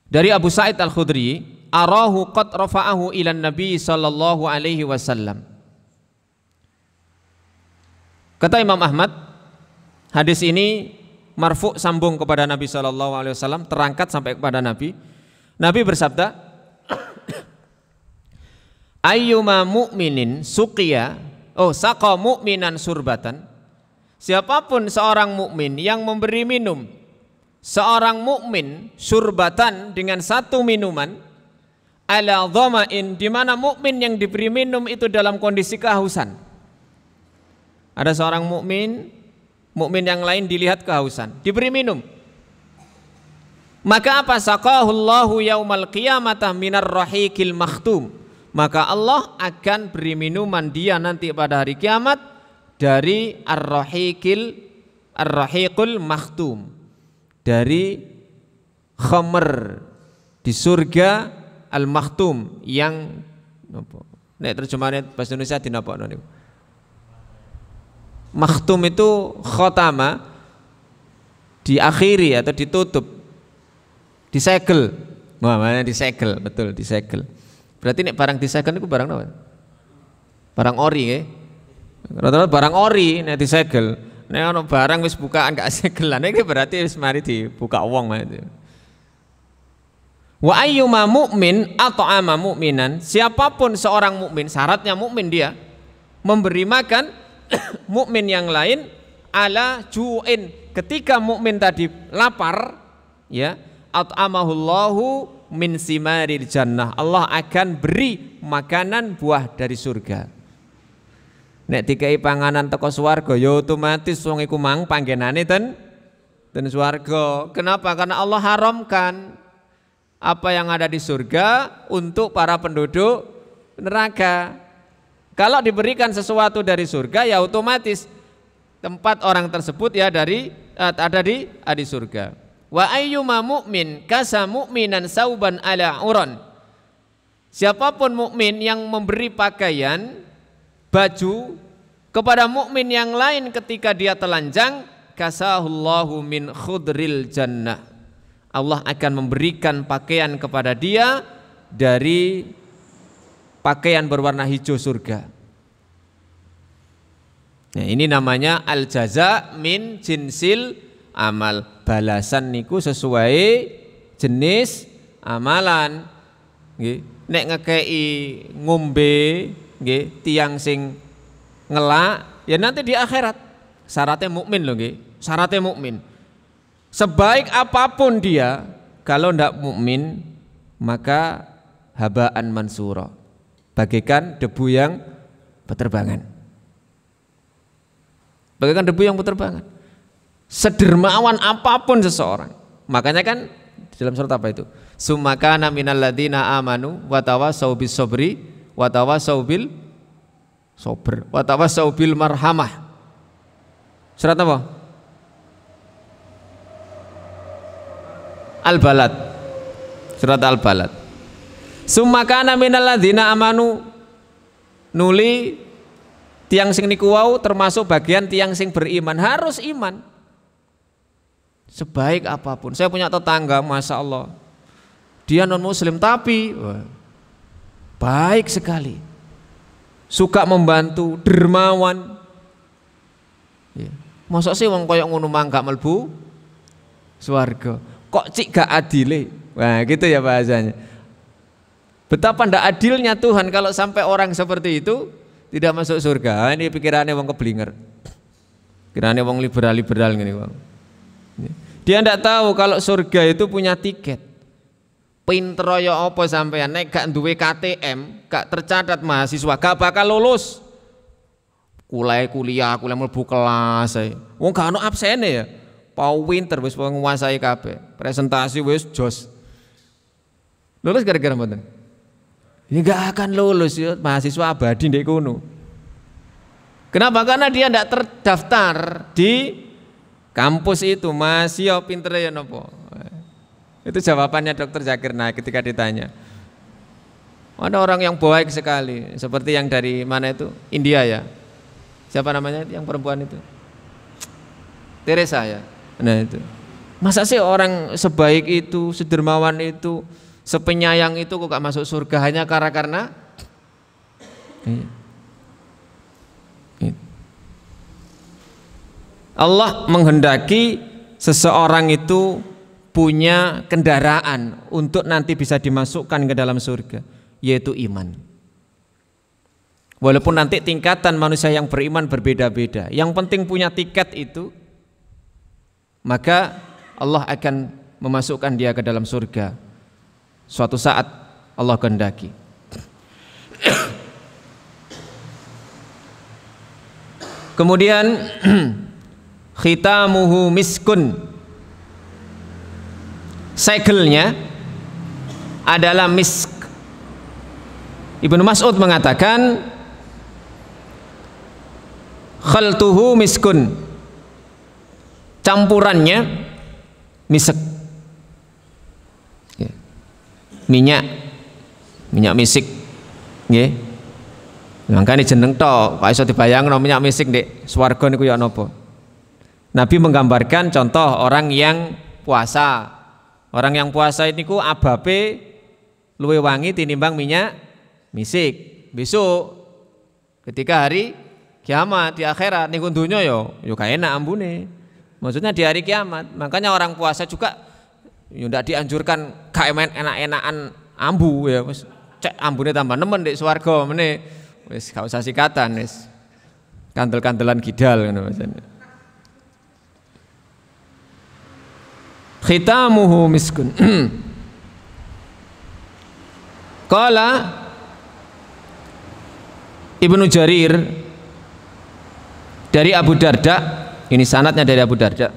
dari Abu Sa'id Al-Khudri, arahu qad rafa'ahu ila Nabi sallallahu alaihi wasallam. Kata Imam Ahmad, hadis ini marfu' sambung kepada Nabi sallallahu alaihi wasallam, terangkat sampai kepada Nabi. Nabi bersabda, ayyuma mu'minin suqiya saqa mu'minan surbatan, siapapun seorang mukmin yang memberi minum seorang mukmin surbatan dengan satu minuman, ala dhama'in, di mana mukmin yang diberi minum itu dalam kondisi kehausan. Ada seorang mukmin yang lain dilihat kehausan, diberi minum. Maka apa? Saqahullahu yaumal qiyamah minar rahiqil makhtum. Maka Allah akan beri minuman dia nanti pada hari kiamat dari ar-rahiqul makhtum, dari khamr di surga al-makhtum yang nek terjemahannya bahasa Indonesia dinapa niku. Makhtum itu khotama, diakhiri atau ditutup, disegel. Namanya disegel, betul, disegel. Berarti nek barang disegel itu barang apa? Barang ori nggih. Rata-rata barang ori nek disegel. Nek ana barang wis bukaan gak segelan iki berarti wis mari dibuka wong itu. Wa ayyuma mu'min at'ama mu'minan, siapapun seorang mukmin, syaratnya mukmin dia memberi makan mukmin yang lain ala ju'in, ketika mukmin tadi lapar ya, at'amahullahu min simaril jannah, Allah akan beri makanan buah dari surga. Nek dikai panganan teko swarga ya otomatis wong iku mang panggenane ten swarga. Kenapa? Karena Allah haramkan apa yang ada di surga untuk para penduduk neraka. Kalau diberikan sesuatu dari surga ya otomatis tempat orang tersebut ya ada di surga. Wa ayyuma mu'min kasa mu'minan sauban ala uran, siapapun mukmin yang memberi pakaian baju kepada mukmin yang lain ketika dia telanjang, kasahullahu min khudril jannah, Allah akan memberikan pakaian kepada dia dari pakaian berwarna hijau surga. Nah, ini namanya al jaza min jinsil amal. Balasan niku sesuai jenis amalan. Nggih, nek ngekei ngombe nggih tiyang sing ngelak ya nanti di akhirat. Syaratnya mukmin lho nggih, syaratnya mukmin. Sebaik apapun dia, kalau tidak mukmin maka habaan mansura, bagaikan debu yang berterbangan. Bagaikan debu yang berterbangan. Sedermawan apapun seseorang, makanya kan dalam surat apa itu? Sumakana minal ladina amanu watawasau bis sobri watawasau bil sober watawasau bil marhamah. Surat apa? Al-Balad, surat Al-Balad. Sumakana minal ladzina amanu, nuli tiang sing niku wau termasuk bagian tiang sing beriman, harus iman. Sebaik apapun, saya punya tetangga, masya Allah, dia non muslim tapi baik sekali, suka membantu, dermawan. Masa sih wong koyok ngono mangga melbu swarga. Kok cik gak adile? Wah gitu ya bahasanya. Betapa ndak adilnya Tuhan kalau sampai orang seperti itu tidak masuk surga. Ini pikirannya wong keblinger, pikirannya wong liberal-liberal gini bang. Dia ndak tahu kalau surga itu punya tiket. Pinter ya apa sampean nek gak duwe KTM, gak tercatat mahasiswa, gak bakal lulus. Kuliah mlebu kelas ae. Wong gak ono absene ya. Pau winter wis menguasai kabeh. Presentasi wis jos. Lulus gara-gara mboten? Ya enggak akan lulus ya, mahasiswa abadi ndek kono. Kenapa? Karena dia enggak terdaftar di kampus itu. Mas yo pinter ya nopo. Itu jawabannya Dr. Zakir Naik ketika ditanya. Ada orang yang baik sekali, seperti yang dari mana itu? India ya. Siapa namanya yang perempuan itu? Teresa ya. Nah itu, masa sih orang sebaik itu, sedermawan itu, sepenyayang itu kok gak masuk surga hanya karena Allah menghendaki seseorang itu punya kendaraan untuk nanti bisa dimasukkan ke dalam surga, yaitu iman. Walaupun nanti tingkatan manusia yang beriman berbeda-beda, yang penting punya tiket itu, maka Allah akan memasukkan dia ke dalam surga suatu saat Allah kehendaki. Kemudian khitamuhu miskun, segelnya adalah misk. Ibnu Mas'ud mengatakan khaltuhu miskun, campurannya misek, minyak misik, nggih. Mangkane jeneng tok, kok iso dibayangno minyak misik ndek swarga niku ya napa? Nabi menggambarkan contoh orang yang puasa. Orang yang puasa niku abape luwih wangi tinimbang minyak misik. Besok Ketika hari kiamat di akhirat ning dunya yo gak enak ambune. Maksudnya di hari kiamat. Makanya orang puasa juga yo ndak dianjurkan gak enak-enakan ambu ya wis cek ambune tambah nemen di swarga meneh. Wis gak usah sikatan wis. Kandel-kandelan kidal ngono maksudnya. Khitamuhu miskun. Qala Ibnu Jarir dari Abu Darda, ini sanadnya dari Abu Darda.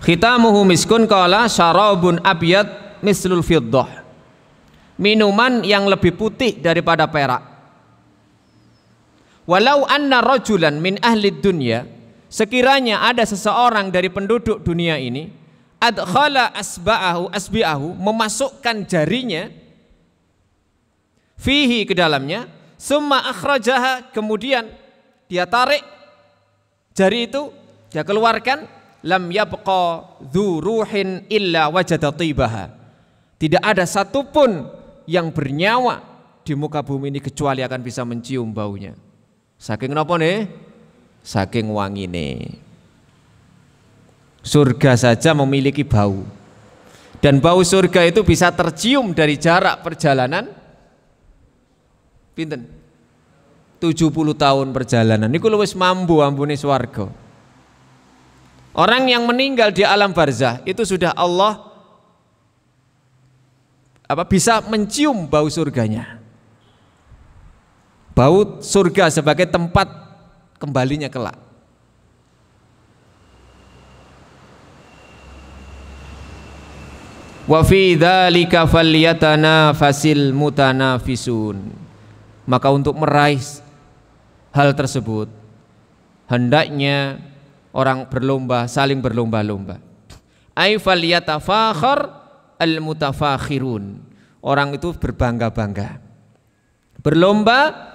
Khitamuhu miskun qala syarabun abyad mislul fiddah. Minuman yang lebih putih daripada perak. Walau anna rajulan min ahli dunya, sekiranya ada seseorang dari penduduk dunia ini adkhala asbi'ahu memasukkan jarinya fihi ke dalamnya, summa akhrajaha, kemudian dia tarik jari itu, dia keluarkan, lam yabqa dzu ruhin illa wajada tibaha. Tidak ada satupun yang bernyawa di muka bumi ini kecuali akan bisa mencium baunya. Saking napa nih? Saking wangine. Surga saja memiliki bau. Dan bau surga itu bisa tercium dari jarak perjalanan pinten? 70 tahun perjalanan. Niku wis mambu ambune swarga. Orang yang meninggal di alam barzah itu sudah Allah bisa mencium bau surganya. Bau surga sebagai tempat kembalinya kelak. Wa fi dzalika falyatanafasil mutanafisun. Maka untuk meraih hal tersebut hendaknya orang berlomba, saling berlomba-lomba. Ai falyatafakhar al-mutafakhirun. Orang itu berbangga-bangga. Berlomba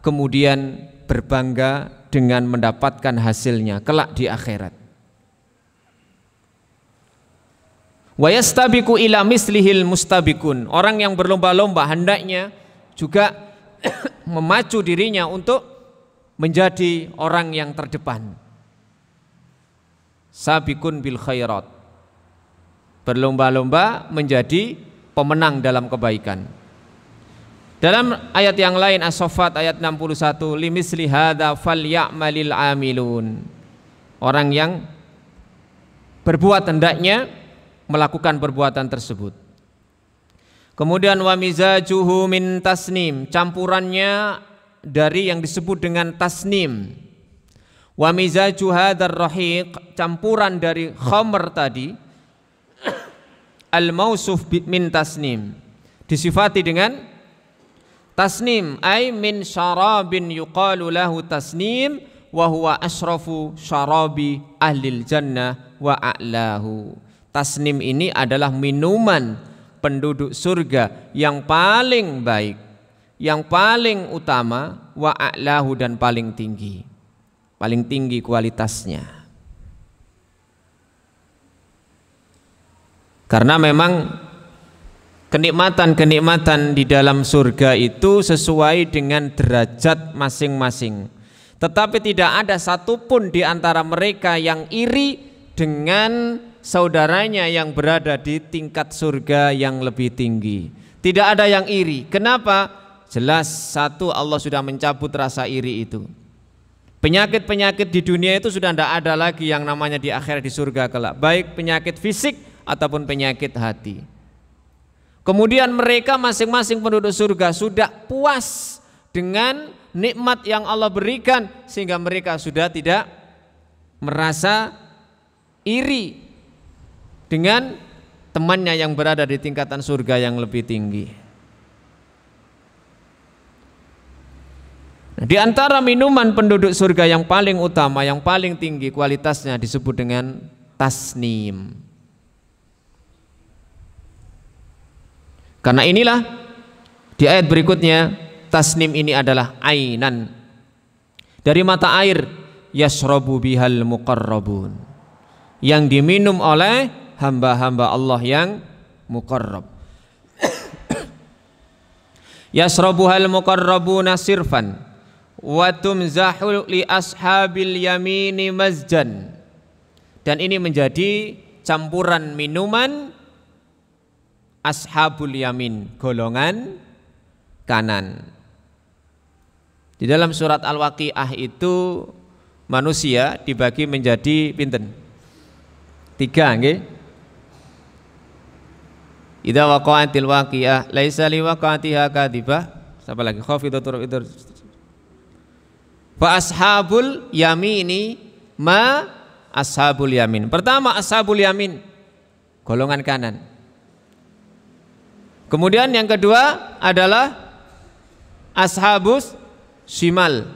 kemudian berbangga dengan mendapatkan hasilnya kelak di akhirat. Wa yastabiqu ila mislihil mustabikun. Orang yang berlomba-lomba hendaknya juga memacu dirinya untuk menjadi orang yang terdepan. Sabikun bil khairat. Berlomba-lomba menjadi pemenang dalam kebaikan. Dalam ayat yang lain As-Saffat ayat 61, limisli hadza falyamalil amilun. Orang yang berbuat hendaknya melakukan perbuatan tersebut. Kemudian wa mizajuhu min tasnim, campurannya dari yang disebut dengan tasnim. Wa mizaju hadzal rahiq, campuran dari khamr tadi, al mausuf min tasnim, disifati dengan tasnim, ay min syarabin yuqalu lahu tasnim wa huwa asrafu syarabi ahlil jannah wa a'lahu. Tasnim ini adalah minuman penduduk surga yang paling baik, yang paling utama, wa a'lahu, dan paling tinggi kualitasnya. Karena memang kenikmatan-kenikmatan di dalam surga itu sesuai dengan derajat masing-masing. Tetapi tidak ada satupun di antara mereka yang iri dengan saudaranya yang berada di tingkat surga yang lebih tinggi. Tidak ada yang iri. Kenapa? Jelas satu, Allah sudah mencabut rasa iri itu. Penyakit-penyakit di dunia itu sudah tidak ada lagi yang namanya di akhirat di surga kelak. Baik penyakit fisik ataupun penyakit hati. Kemudian mereka masing-masing penduduk surga sudah puas dengan nikmat yang Allah berikan, sehingga mereka sudah tidak merasa iri dengan temannya yang berada di tingkatan surga yang lebih tinggi. Nah, di antara minuman penduduk surga yang paling utama, yang paling tinggi kualitasnya disebut dengan tasnim. Karena inilah di ayat berikutnya, tasnim ini adalah ainan, dari mata air, yashrabu bihal muqarrabun, yang diminum oleh hamba-hamba Allah yang muqarrab. yasrabuhal muqarrabuna sirfan wa tumzahu li ashabil yamini mazjan. Dan ini menjadi campuran minuman ashabul yamin, golongan kanan. Di dalam surat Al-Waqiah itu manusia dibagi menjadi pinten? 3 nggih. Idza waqa'atil waqiah laisa liwaqa'atiha kadhibah. Siapa lagi? Khafidatur rafidur. Fa ashabul yamini ma ashabul yamin. Pertama ashabul yamin, golongan kanan. Kemudian yang kedua adalah ashabus shimal,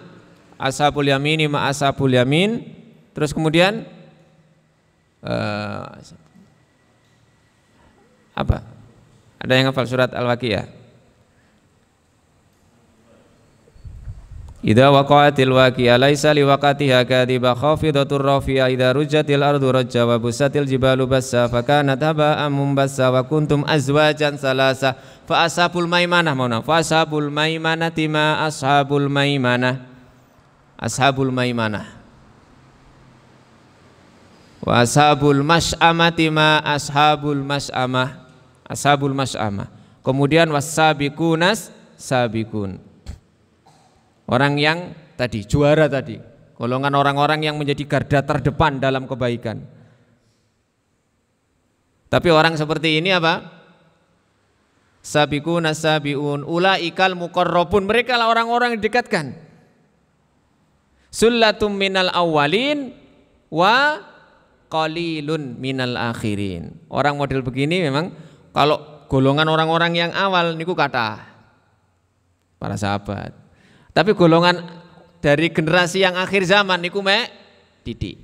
ashabul yamini ma ashabul yamin. Terus kemudian apa? Ada yang hafal surat Al-Waqiah? Idza waqa'atil waqi'ah laisa liwaqatiha kadhiba khafidatur rafi'ah idza rujjatil ardu rajja wa busatil jibalu bassa fakanat haba'an mumbassa wa kuntum azwajan salasa fa ashabul maimanah fa ashabul maimanati ma ashabul maimanah wa ashabul mas'amati ma ashabul mas'amah. Kemudian wasabiqunas sabiqun, orang yang tadi juara tadi, golongan orang-orang yang menjadi garda terdepan dalam kebaikan. Tapi orang seperti ini apa? Sabiqunas sabiun ulaikal muqarrabun, mereka lah orang-orang yang didekatkan. Sullatum minal awwalin wa qalilun minal akhirin. Orang model begini memang kalau golongan orang-orang yang awal niku kata para sahabat. Tapi golongan dari generasi yang akhir zaman niku mek didik.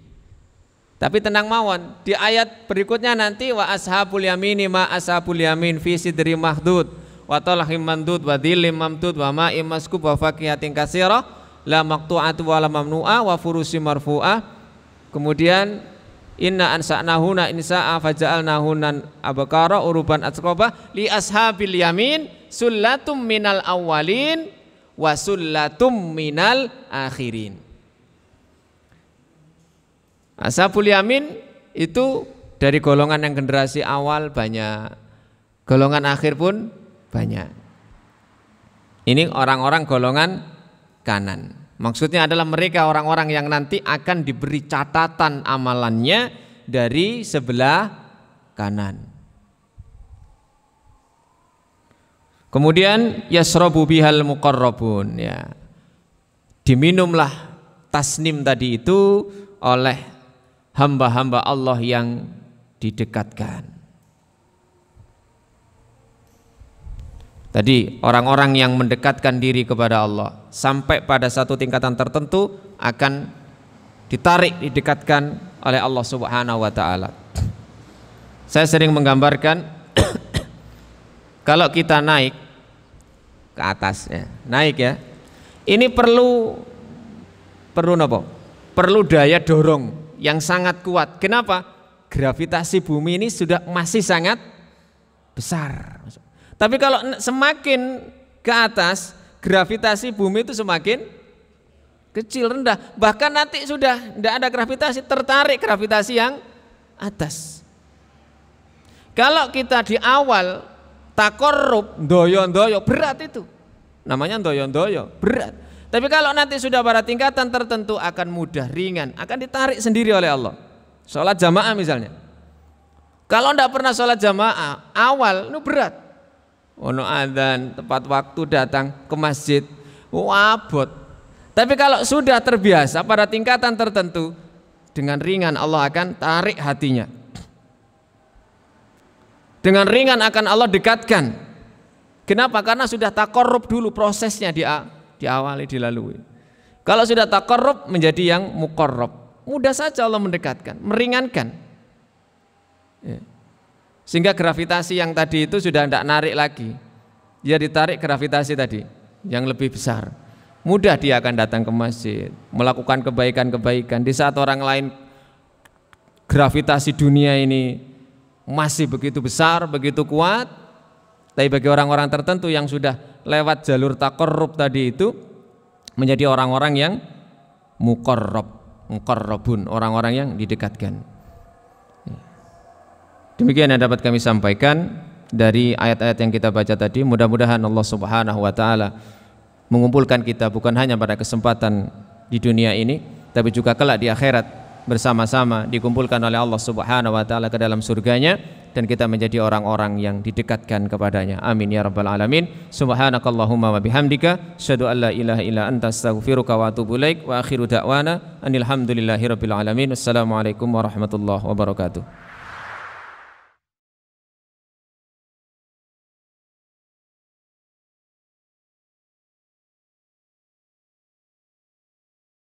Tapi tenang mawon, di ayat berikutnya nanti wa ashabul yamini ma ashabul yamin fi sidri mahdud wa talhim mandud wa dhilim mamdud wa ma'im maskub wa faqihatin katsirah la maqtu'atu wa la mamnu'ah wa furusi marfu'ah. Kemudian inna ansa'nahuna insa'a faja'alnahunan abkara uruban atsqaba li ashabil yamin sullatum minal awwalin wa sullatum minal akhirin. Ashabul yamin itu dari golongan yang generasi awal banyak, golongan akhir pun banyak. Ini orang-orang golongan kanan. Maksudnya adalah mereka orang-orang yang nanti akan diberi catatan amalannya dari sebelah kanan. Kemudian yasrabu bihal muqarrabun, ya. Diminumlah tasnim tadi itu oleh hamba-hamba Allah yang didekatkan. Tadi orang-orang yang mendekatkan diri kepada Allah sampai pada satu tingkatan tertentu akan ditarik, didekatkan oleh Allah Subhanahu wa taala. Saya sering menggambarkan kalau kita naik ke atas ya, naik ya. Ini perlu apa? Perlu daya dorong yang sangat kuat. Kenapa? Gravitasi bumi ini sudah masih sangat besar. Tapi kalau semakin ke atas, gravitasi bumi itu semakin kecil, rendah. Bahkan nanti sudah tidak ada gravitasi, tertarik gravitasi yang atas. Kalau kita di awal takorrub, doyo-doyo, berat itu. Namanya doyo-doyo, berat. Tapi kalau nanti sudah pada tingkatan tertentu akan mudah, ringan, akan ditarik sendiri oleh Allah. Sholat jamaah misalnya. Kalau tidak pernah sholat jamaah, awal itu berat. Ono adzan tepat waktu datang ke masjid, abot. Tapi kalau sudah terbiasa pada tingkatan tertentu, dengan ringan Allah akan tarik hatinya. Dengan ringan akan Allah dekatkan. Kenapa? Karena sudah takorrub dulu, prosesnya diawali, dilalui. Kalau sudah takorrub menjadi yang muqarrab, mudah saja Allah mendekatkan, meringankan. Ya. Sehingga gravitasi yang tadi itu sudah tidak narik lagi, dia ditarik gravitasi tadi yang lebih besar. Mudah dia akan datang ke masjid, melakukan kebaikan-kebaikan. Di saat orang lain gravitasi dunia ini masih begitu besar, begitu kuat, Tapi bagi orang-orang tertentu yang sudah lewat jalur taqarrub tadi itu menjadi orang-orang yang muqarrabun, orang-orang yang didekatkan. Demikian yang dapat kami sampaikan dari ayat-ayat yang kita baca tadi. Mudah-mudahan Allah Subhanahu wa taala mengumpulkan kita bukan hanya pada kesempatan di dunia ini, tapi juga kelak di akhirat bersama-sama dikumpulkan oleh Allah Subhanahu wa taala ke dalam surganya, dan kita menjadi orang-orang yang didekatkan kepadanya. Amin ya rabbal alamin. Subhanakallahumma wa bihamdika asyhadu an la ilaha illa anta astaghfiruka wa atubu ilaik. Wa akhiru da'wana anil hamdulillahi rabbil alamin. Assalamualaikum warahmatullahi wabarakatuh.